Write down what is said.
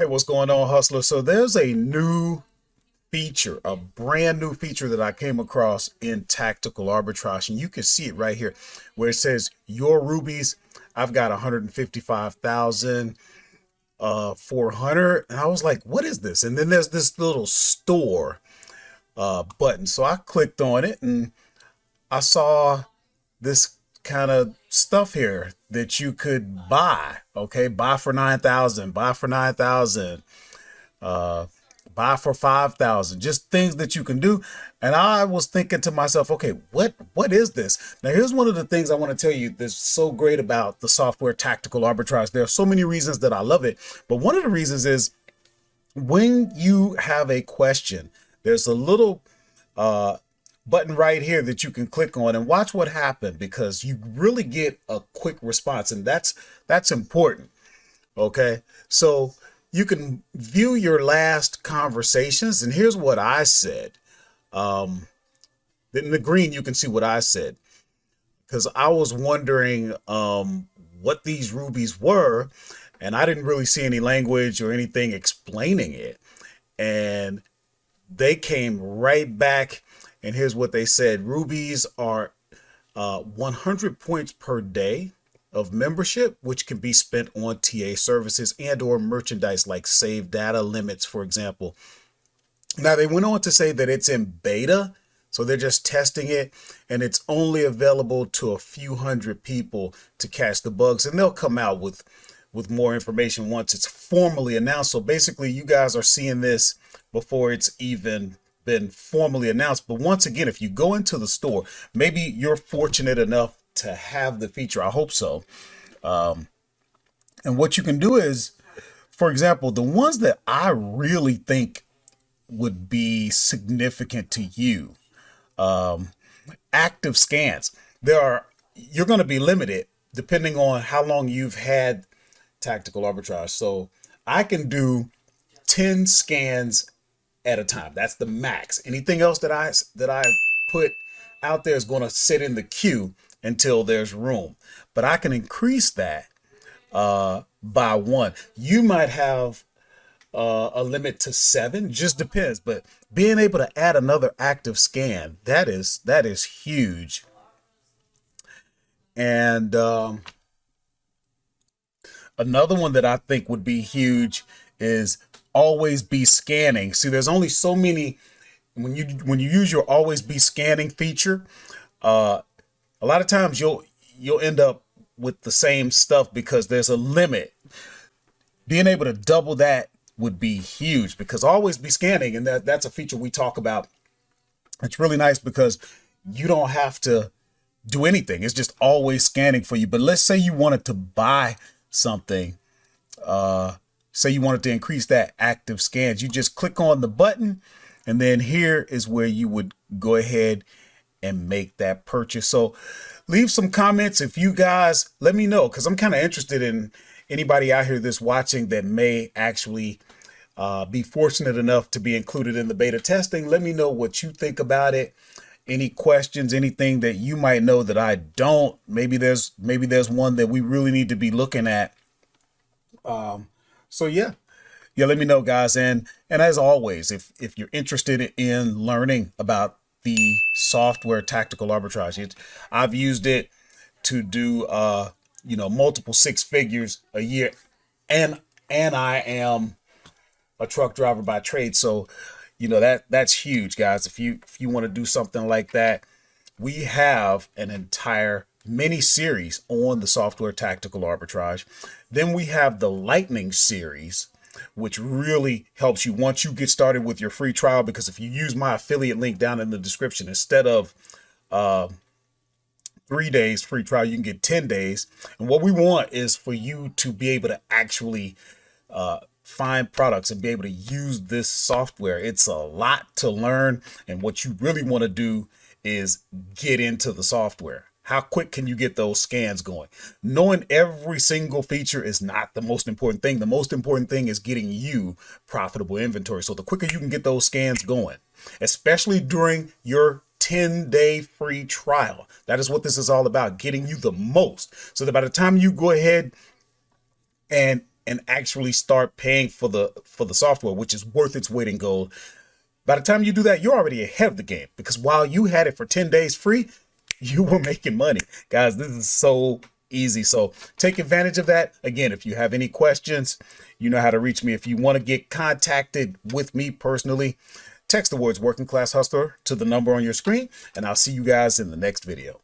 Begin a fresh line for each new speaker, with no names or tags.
Hey, what's going on, Hustler? So there's a new feature, a brand new feature that I came across in Tactical Arbitrage, and you can see it right here where it says your rubies. I've got 155,400, and I was like, what is this? And then there's this little store button. So I clicked on it and I saw this kind of stuff here that you could buy. Okay, buy for 9,000, buy for 9,000, uh, buy for 5,000, just things that you can do. And I was thinking to myself, okay, what is this? Now, here's one of the things I want to tell you that's so great about the software Tactical Arbitrage. There are so many reasons that I love it, but one of the reasons is when you have a question, there's a little uh, button right here that you can click on and watch what happened, because you really get a quick response, and that's important. Okay, so you can view your last conversations, and here's what I said. Um, in the green, you can see what I said, because I was wondering what these rubies were, and I didn't really see any language or anything explaining it. And they came right back, and here's what they said: rubies are 100 points per day of membership, which can be spent on TA services and or merchandise like save data limits, for example. Now, they went on to say that it's in beta, so they're just testing it, and it's only available to a few hundred people to catch the bugs, and they'll come out with more information once it's formally announced. So basically, you guys are seeing this before it's even been formally announced. But once again, if you go into the store, maybe you're fortunate enough to have the feature. I hope so. And what you can do is, for example, the ones that I really think would be significant to you, um, active scans. You're going to be limited depending on how long you've had Tactical Arbitrage. So I can do 10 scans at a time. That's the max. Anything else that I put out there is going to sit in the queue until there's room. But I can increase that by one. You might have a limit to 7, just depends. But being able to add another active scan, that is huge. And another one that I think would be huge is always be scanning. See, there's only so many when you use your always be scanning feature. Uh, a lot of times you'll end up with the same stuff because there's a limit. Being able to double that would be huge, because always be scanning, and that's a feature we talk about. It's really nice because you don't have to do anything. It's just always scanning for you. But let's say you wanted to buy something, say you wanted to increase that active scans, you just click on the button, and then here is where you would go ahead and make that purchase. So leave some comments if you guys, let me know, because I'm kind of interested in anybody out here that's watching that may actually be fortunate enough to be included in the beta testing. Let me know what you think about it. Any questions, anything that you might know that I don't. Maybe there's one that we really need to be looking at. So yeah, let me know, guys. And as always, if you're interested in learning about the software Tactical Arbitrage, I've used it to do multiple 6 figures a year, and I am a truck driver by trade. So that's huge, guys. If you want to do something like that, we have an entire mini series on the software Tactical Arbitrage. Then we have the Lightning series, which really helps you once you get started with your free trial, because if you use my affiliate link down in the description, instead of 3 days free trial, you can get 10 days. And what we want is for you to be able to actually find products and be able to use this software. It's a lot to learn, and what you really want to do is get into the software. How quick can you get those scans going? Knowing every single feature is not the most important thing. The most important thing is getting you profitable inventory. So the quicker you can get those scans going, especially during your 10-day free trial, that is what this is all about, getting you the most, so that by the time you go ahead and and actually start paying for the software, which is worth its weight in gold. By the time you do that, you're already ahead of the game, because while you had it for 10 days free, you were making money. Guys, this is so easy. So take advantage of that. Again, if you have any questions, you know how to reach me. If you want to get contacted with me personally, text the words working class hustler to the number on your screen, and I'll see you guys in the next video.